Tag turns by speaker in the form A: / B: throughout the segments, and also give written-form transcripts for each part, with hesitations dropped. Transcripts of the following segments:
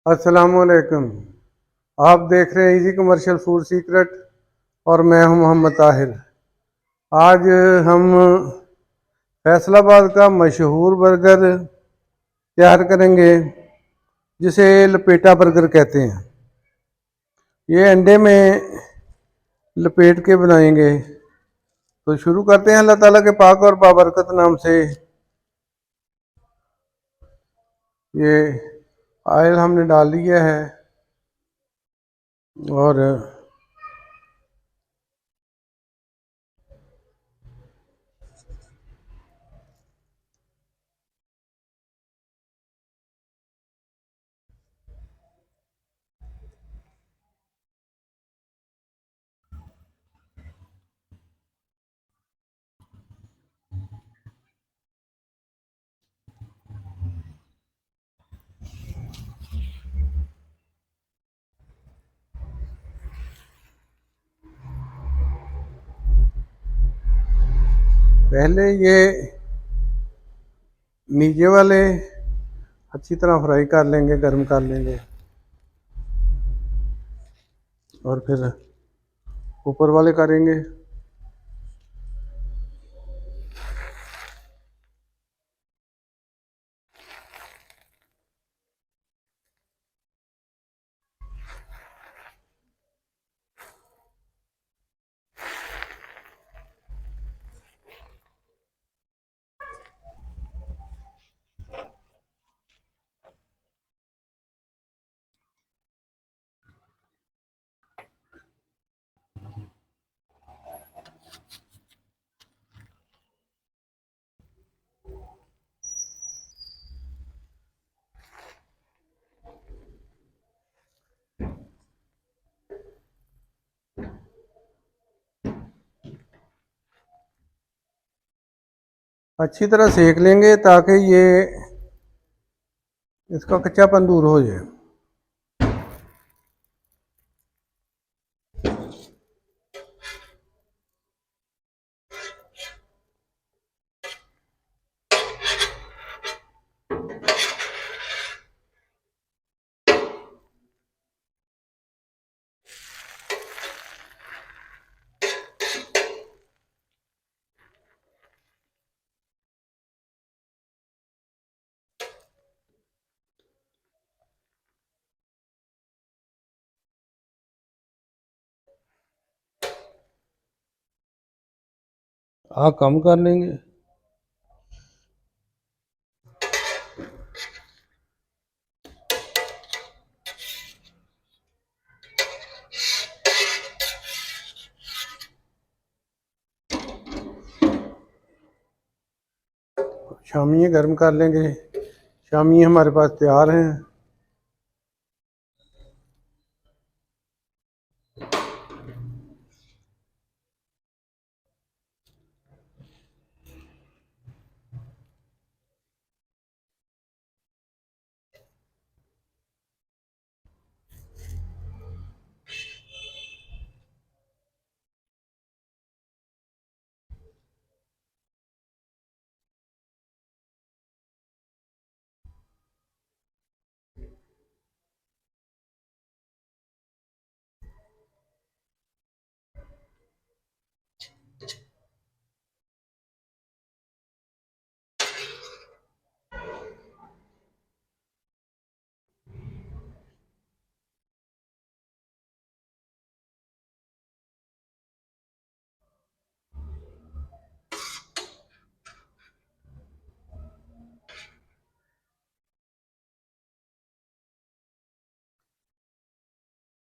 A: अस्सलामुअलैकुम। आप देख रहे हैं इजी कमर्शियल फूड सीक्रेट और मैं हूं मोहम्मद ताहिर। आज हम फैसलाबाद का मशहूर बर्गर तैयार करेंगे जिसे लपेटा बर्गर कहते हैं। ये अंडे में लपेट के बनाएंगे। तो शुरू करते हैं अल्लाह ताला के पाक और बाबरकत नाम से। ये ऑयल हमने डाल दिया है और पहले ये नीचे वाले अच्छी तरह फ्राई कर लेंगे, गर्म कर लेंगे और फिर ऊपर वाले करेंगे। अच्छी तरह सेक लेंगे ताकि ये इसका कच्चापन दूर हो जाए। आग कम कर लेंगे। शामियाँ गर्म कर लेंगे। शामियाँ हमारे पास तैयार हैं।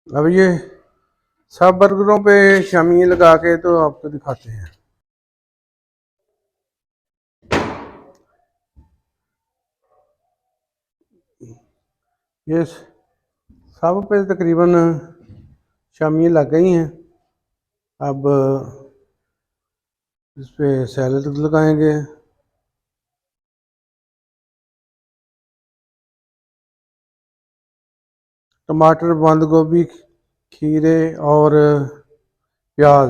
A: अब ये सब बर्गरों पे शामियाँ लगा के तो आपको दिखाते हैं। ये सब पे तकरीबन शामियाँ लग गई हैं। अब इस पे सैलड लगाएंगे। टमाटर, बंद गोभी, खीरे और प्याज।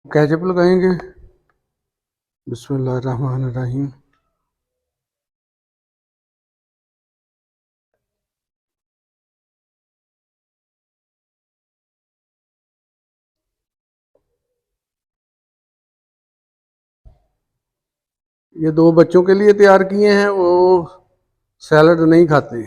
A: केचप लगाएंगे। बिस्मिल्लाहिर्रहमानिर्रहीम। ये 2 बच्चों के लिए तैयार किए हैं, वो सैलड नहीं खाते।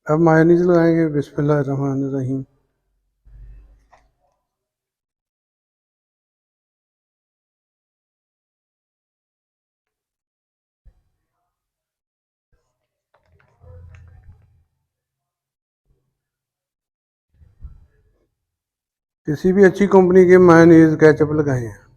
A: अब मायोनीज लगाएंगे। बिस्मिल्लाहिर्रहमानिर्रहीम। किसी भी अच्छी कंपनी के मायोनीज केचप लगाएं।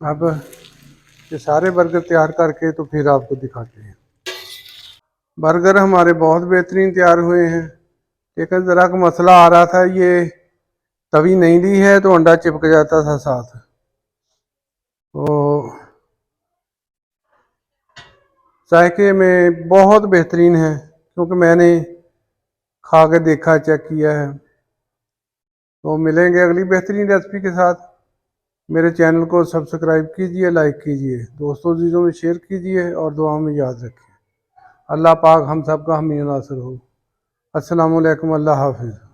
A: अब ये सारे बर्गर तैयार करके तो फिर आपको दिखाते हैं। बर्गर हमारे बहुत बेहतरीन तैयार हुए हैं, लेकिन ज़रा का मसला आ रहा था, ये तवी नहीं ली है तो अंडा चिपक जाता था साथ। तो जायके में बहुत बेहतरीन है, क्योंकि मैंने खा के देखा, चेक किया है। तो मिलेंगे अगली बेहतरीन रेसिपी के साथ। मेरे चैनल को सब्सक्राइब कीजिए, लाइक कीजिए, दोस्तों चीज़ों में शेयर कीजिए और दुआ में याद रखें। अल्लाह पाक हम सब का हामी नासिर हो। अस्सलामु अलैकुम, अल्लाह हाफिज़।